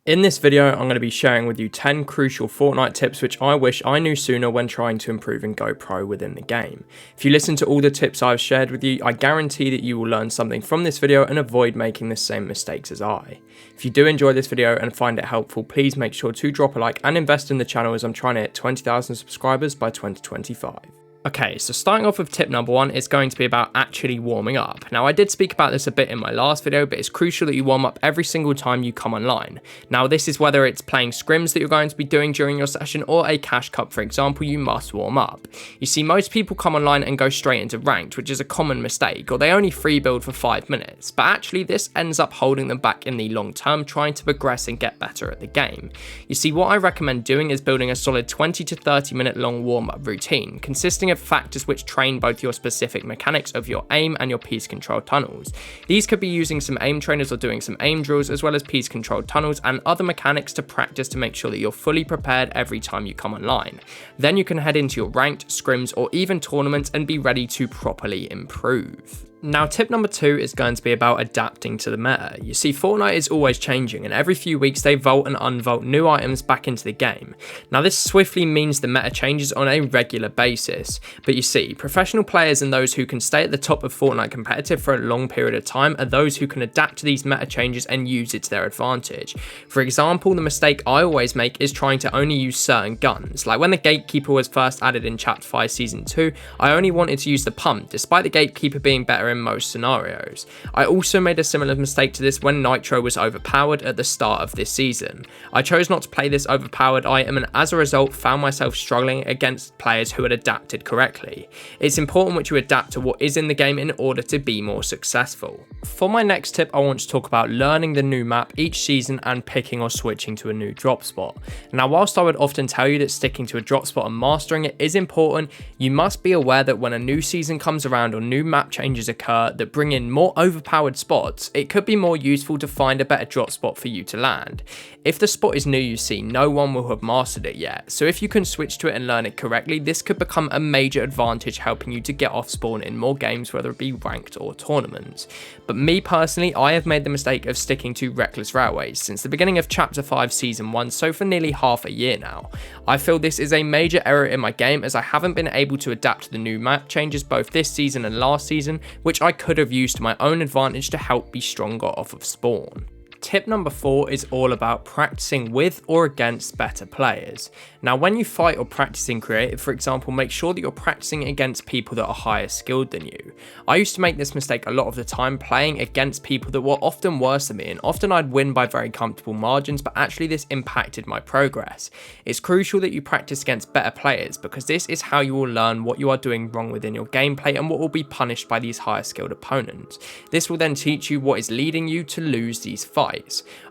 In this video, I'm going to be sharing with you 10 crucial Fortnite tips which I wish I knew sooner when trying to improve and go pro within the game. If you listen to all the tips I've shared with you, I guarantee that you will learn something from this video and avoid making the same mistakes as I. If you do enjoy this video and find it helpful, please make sure to drop a like and invest in the channel as I'm trying to hit 20,000 subscribers by 2025. Okay, so starting off with tip number 1 is going to be about actually warming up. Now, I did speak about this a bit in my last video, but it's crucial that you warm up every single time you come online. Now, this is whether it's playing scrims that you're going to be doing during your session or a cash cup, for example, you must warm up. You see, most people come online and go straight into ranked, which is a common mistake, or they only free build for 5 minutes, but actually this ends up holding them back in the long term, trying to progress and get better at the game. You see, what I recommend doing is building a solid 20 to 30 minute long warm up routine, consisting of factors which train both your specific mechanics of your aim and your piece control tunnels. These could be using some aim trainers or doing some aim drills, as well as piece control tunnels and other mechanics to practice to make sure that you're fully prepared every time you come online. Then you can head into your ranked, scrims, or even tournaments and be ready to properly improve. Now, tip number 2 is going to be about adapting to the meta. You see, Fortnite is always changing, and every few weeks they vault and unvault new items back into the game. Now, this swiftly means the meta changes on a regular basis, but you see, professional players and those who can stay at the top of Fortnite competitive for a long period of time are those who can adapt to these meta changes and use it to their advantage. For example, the mistake I always make is trying to only use certain guns. Like when the Gatekeeper was first added in Chapter 5 Season 2, I only wanted to use the pump, despite the Gatekeeper being better in most scenarios. I also made a similar mistake to this when Nitro was overpowered at the start of this season. I chose not to play this overpowered item, and as a result found myself struggling against players who had adapted correctly. It's important that you adapt to what is in the game in order to be more successful. For my next tip, I want to talk about learning the new map each season and picking or switching to a new drop spot. Now, whilst I would often tell you that sticking to a drop spot and mastering it is important, you must be aware that when a new season comes around or new map changes occur that bring in more overpowered spots, it could be more useful to find a better drop spot for you to land. If the spot is new, you see, no one will have mastered it yet, so if you can switch to it and learn it correctly, this could become a major advantage, helping you to get off spawn in more games, whether it be ranked or tournaments. But me personally, I have made the mistake of sticking to Reckless Railways since the beginning of Chapter 5 Season 1, so for nearly half a year now. I feel this is a major error in my game, as I haven't been able to adapt to the new map changes both this season and last season, which I could have used to my own advantage to help be stronger off of spawn. Tip number 4 is all about practicing with or against better players. Now, when you fight or practice in creative, for example, make sure that you're practicing against people that are higher skilled than you. I used to make this mistake a lot of the time, playing against people that were often worse than me, and often I'd win by very comfortable margins, but actually this impacted my progress. It's crucial that you practice against better players, because this is how you will learn what you are doing wrong within your gameplay and what will be punished by these higher skilled opponents. This will then teach you what is leading you to lose these fights.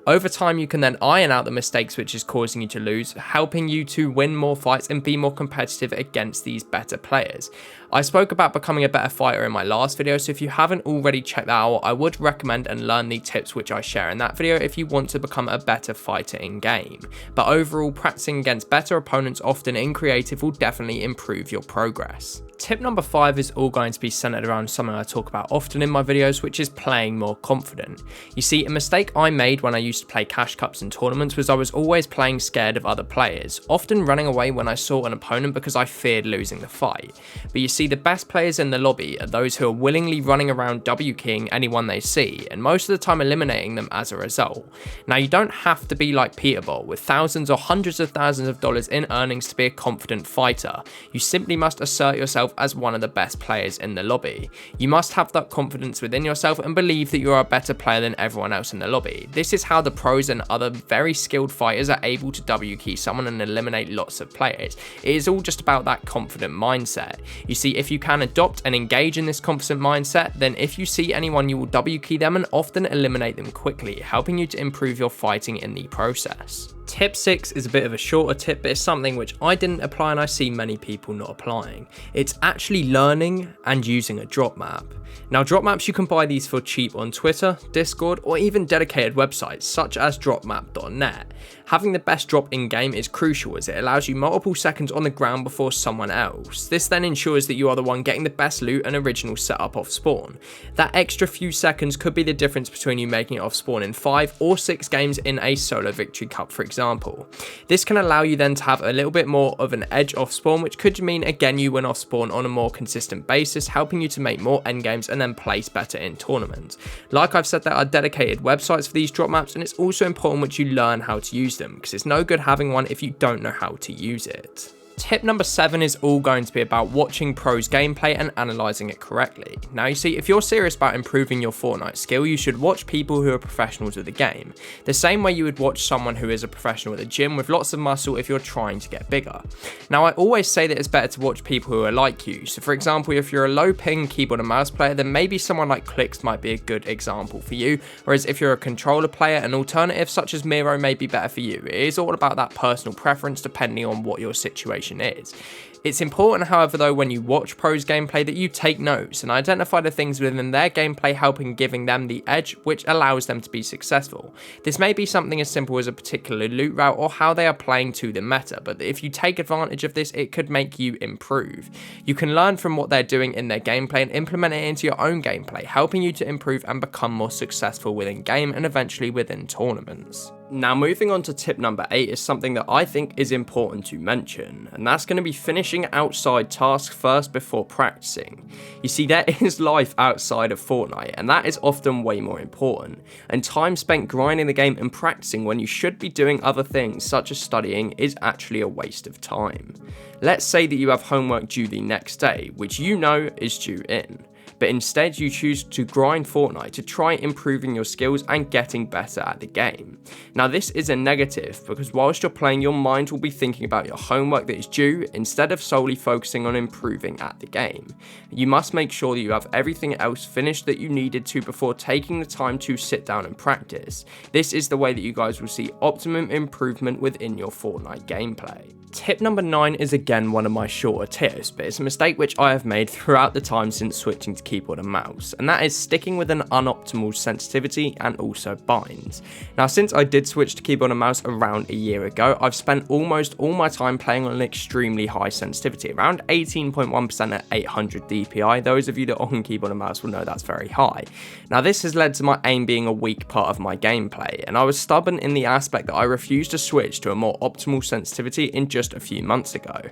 Over time, you can then iron out the mistakes which is causing you to lose, helping you to win more fights and be more competitive against these better players. I spoke about becoming a better fighter in my last video, so if you haven't already checked that out, I would recommend and learn the tips which I share in that video if you want to become a better fighter in game. But overall, practicing against better opponents often in creative will definitely improve your progress. Tip number 5 is all going to be centered around something I talk about often in my videos, which is playing more confident. You see, a mistake I made when I used to play cash cups and tournaments was I was always playing scared of other players, often running away when I saw an opponent because I feared losing the fight. But you see, the best players in the lobby are those who are willingly running around W-keying anyone they see, and most of the time eliminating them as a result. Now, you don't have to be like Peterbot with thousands or hundreds of thousands of dollars in earnings to be a confident fighter. You simply must assert yourself as one of the best players in the lobby. You must have that confidence within yourself and believe that you are a better player than everyone else in the lobby. This is how the pros and other very skilled fighters are able to W-key someone and eliminate lots of players. It is all just about that confident mindset. You see, if you can adopt and engage in this confident mindset, then if you see anyone, you will W-key them and often eliminate them quickly, helping you to improve your fighting in the process. Tip 6 is a bit of a shorter tip, but it's something which I didn't apply and I see many people not applying. It's actually learning and using a drop map. Now, drop maps, you can buy these for cheap on Twitter, Discord, or even dedicated websites such as dropmap.net. Having the best drop in-game is crucial as it allows you multiple seconds on the ground before someone else. This then ensures that you are the one getting the best loot and original setup off spawn. That extra few seconds could be the difference between you making it off spawn in 5 or 6 games in a solo victory cup, for example. This can allow you then to have a little bit more of an edge off spawn, which could mean again you win off spawn on a more consistent basis, helping you to make more endgames and then place better in tournaments. Like I've said, there are dedicated websites for these drop maps, and it's also important that you learn how to use them, because it's no good having one if you don't know how to use it. Tip number 7 is all going to be about watching pros gameplay and analysing it correctly. Now you see, if you're serious about improving your Fortnite skill, you should watch people who are professionals with the game, the same way you would watch someone who is a professional at the gym with lots of muscle if you're trying to get bigger. Now I always say that it's better to watch people who are like you, so for example, if you're a low ping keyboard and mouse player, then maybe someone like Clicks might be a good example for you, whereas if you're a controller player, an alternative such as Miro may be better for you. It is all about that personal preference depending on what your situation is. It's important, however, though, when you watch pros gameplay that you take notes and identify the things within their gameplay helping giving them the edge which allows them to be successful. This may be something as simple as a particular loot route or how they are playing to the meta, but if you take advantage of this, it could make you improve. You can learn from what they're doing in their gameplay and implement it into your own gameplay, helping you to improve and become more successful within game and eventually within tournaments. Now, moving on to tip number 8 is something that I think is important to mention, and that's going to be finishing outside tasks first before practicing. You see, there is life outside of Fortnite, and that is often way more important, and time spent grinding the game and practicing when you should be doing other things such as studying is actually a waste of time. Let's say that you have homework due the next day, which you know is due in, but instead you choose to grind Fortnite to try improving your skills and getting better at the game. Now this is a negative because whilst you're playing, your mind will be thinking about your homework that is due instead of solely focusing on improving at the game. You must make sure that you have everything else finished that you needed to before taking the time to sit down and practice. This is the way that you guys will see optimum improvement within your Fortnite gameplay. Tip number 9 is again one of my shorter tips, but it's a mistake which I have made throughout the time since switching to keyboard and mouse, and that is sticking with an unoptimal sensitivity and also binds. Now since I did switch to keyboard and mouse around a year ago, I've spent almost all my time playing on an extremely high sensitivity, around 18.1% at 800 DPI. Those of you that are on keyboard and mouse will know that's very high. Now this has led to my aim being a weak part of my gameplay, and I was stubborn in the aspect that I refused to switch to a more optimal sensitivity in just a few months ago.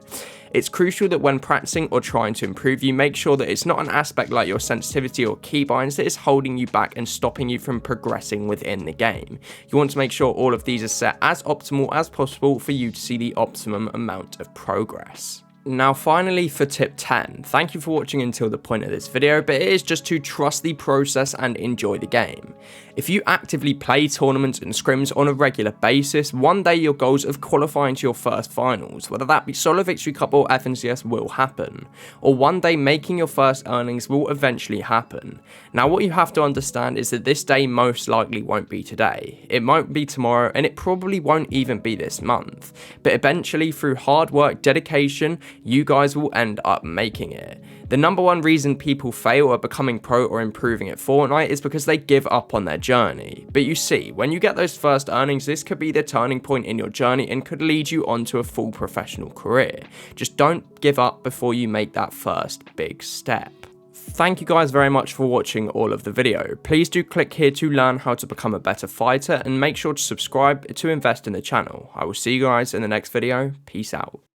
It's crucial that when practicing or trying to improve, you make sure that it's not an aspect like your sensitivity or keybinds that is holding you back and stopping you from progressing within the game. You want to make sure all of these are set as optimal as possible for you to see the optimum amount of progress. Now finally for tip 10, thank you for watching until the point of this video, but it is just to trust the process and enjoy the game. If you actively play tournaments and scrims on a regular basis, one day your goals of qualifying to your first finals, whether that be Solo Victory Cup or FNCS, will happen. Or one day making your first earnings will eventually happen. Now what you have to understand is that this day most likely won't be today. It won't be tomorrow, and it probably won't even be this month. But eventually through hard work, dedication, you guys will end up making it. The number one reason people fail at becoming pro or improving at Fortnite is because they give up on their journey. But you see, when you get those first earnings, this could be the turning point in your journey and could lead you onto a full professional career. Just don't give up before you make that first big step. Thank you guys very much for watching all of the video. Please do click here to learn how to become a better fighter, and make sure to subscribe to invest in the channel. I will see you guys in the next video. Peace out.